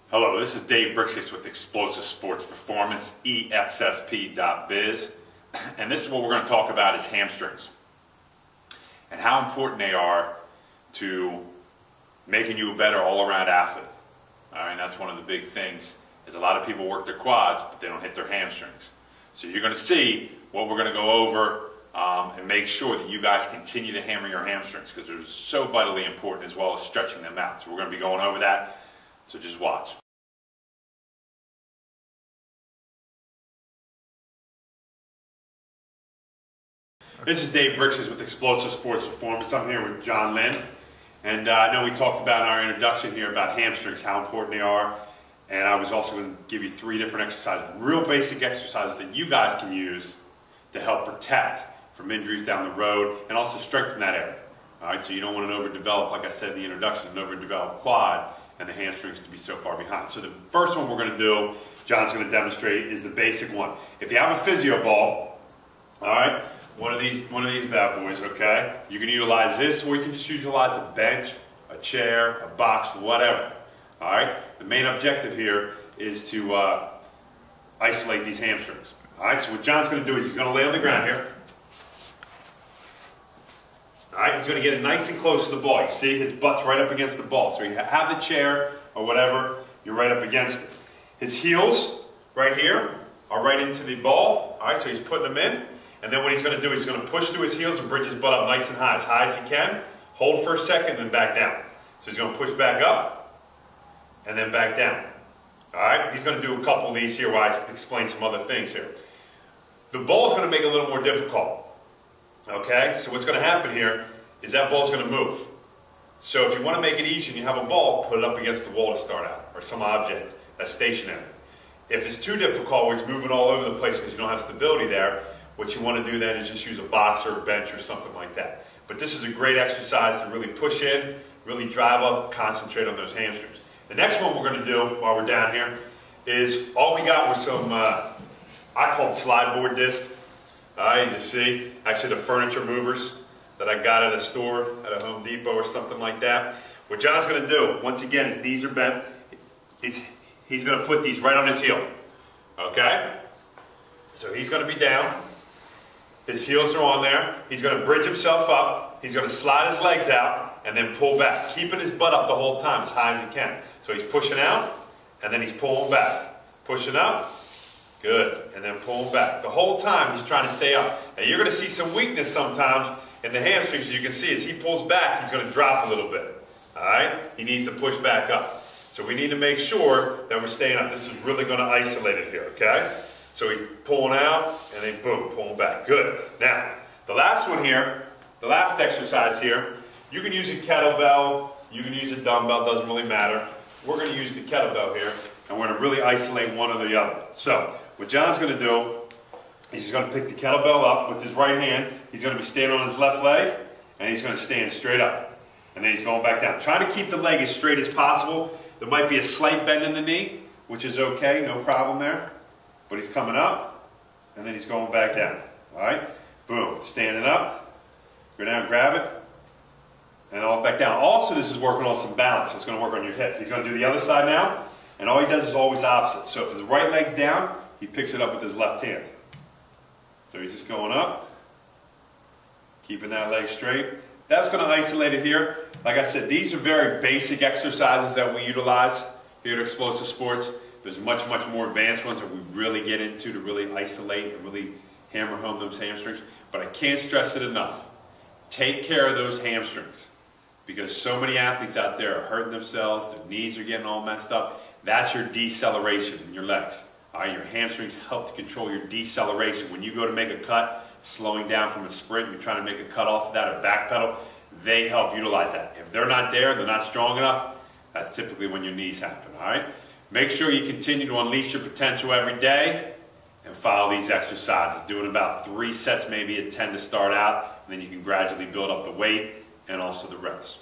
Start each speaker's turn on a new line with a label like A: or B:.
A: Hello, this is Dave Brixis with Explosive Sports Performance, EXSP.biz, and this is what we're going to talk about is hamstrings and how important they are to making you a better all-around athlete. All right, that's one of the big things is a lot of people work their quads, but they don't hit their hamstrings. So you're going to see what we're going to go over and make sure that you guys continue to hammer your hamstrings because they're so vitally important as well as stretching them out. So we're going to be going over that. So just watch. This is Dave Brixis with Explosive Sports Performance. I'm here with John Lynn. And I know we talked about in our introduction here about hamstrings, how important they are. And I was also going to give you 3 different exercises, real basic exercises that you guys can use to help protect from injuries down the road and also strengthen that area. All right, so you don't want an overdeveloped, like I said in the introduction, an overdeveloped quad and the hamstrings to be so far behind. So the first one we're going to do, John's going to demonstrate, is the basic one. If you have a physio ball, all right, one of these bad boys, okay, you can utilize this, or you can just utilize a bench, a chair, a box, whatever. All right. The main objective here is to isolate these hamstrings. All right. So what John's going to do is he's going to lay on the ground here. All right, he's going to get it nice and close to the ball. You see his butt's right up against the ball. So you have the chair or whatever, you're right up against it. His heels right here are right into the ball. All right, so he's putting them in. And then what he's going to do is he's going to push through his heels and bridge his butt up nice and high as he can. Hold for a second, then back down. So he's going to push back up and then back down. All right, he's going to do a couple of these here while I explain some other things here. The ball is going to make it a little more difficult. Okay, so what's going to happen here is that ball's going to move. So if you want to make it easy and you have a ball, put it up against the wall to start out, or some object that's stationary. If it's too difficult, where it's moving all over the place because you don't have stability there, what you want to do then is just use a box or a bench or something like that. But this is a great exercise to really push in, really drive up, concentrate on those hamstrings. The next one we're going to do while we're down here is all we got was some, I call it slide board disc. You just see, actually the furniture movers that I got at a store, at a Home Depot or something like that. What John's going to do, once again, his knees are bent, he's going to put these right on his heel. Okay? So he's going to be down. His heels are on there. He's going to bridge himself up. He's going to slide his legs out and then pull back, keeping his butt up the whole time as high as he can. So he's pushing out and then he's pulling back. Pushing up. Good. And then pulling back. The whole time he's trying to stay up. Now you're going to see some weakness sometimes in the hamstrings. As you can see, as he pulls back, he's going to drop a little bit. Alright? He needs to push back up. So we need to make sure that we're staying up. This is really going to isolate it here. Okay? So he's pulling out and then boom, pulling back. Good. Now, the last one here, the last exercise here, you can use a kettlebell, you can use a dumbbell, doesn't really matter. We're going to use the kettlebell here and we're going to really isolate one or the other. So, what John's going to do is he's going to pick the kettlebell up with his right hand. He's going to be standing on his left leg and he's going to stand straight up. And then he's going back down. Trying to keep the leg as straight as possible. There might be a slight bend in the knee, which is okay, no problem there. But he's coming up and then he's going back down. Alright? Boom. Standing up. Go down, grab it. And all back down. Also, this is working on some balance. It's going to work on your hip. He's going to do the other side now. And all he does is always opposite. So if his right leg's down, he picks it up with his left hand. So he's just going up, keeping that leg straight. That's going to isolate it here. Like I said, these are very basic exercises that we utilize here at Explosive Sports. There's much, much more advanced ones that we really get into to really isolate and really hammer home those hamstrings. But I can't stress it enough. Take care of those hamstrings. Because so many athletes out there are hurting themselves, their knees are getting all messed up. That's your deceleration in your legs. All right, your hamstrings help to control your deceleration. When you go to make a cut, slowing down from a sprint, you're trying to make a cut off of that or back pedal, they help utilize that. If they're not there, they're not strong enough, that's typically when your knees happen. All right? Make sure you continue to unleash your potential every day and follow these exercises. Doing about 3 sets, maybe at 10 to start out, and then you can gradually build up the weight and also the reps.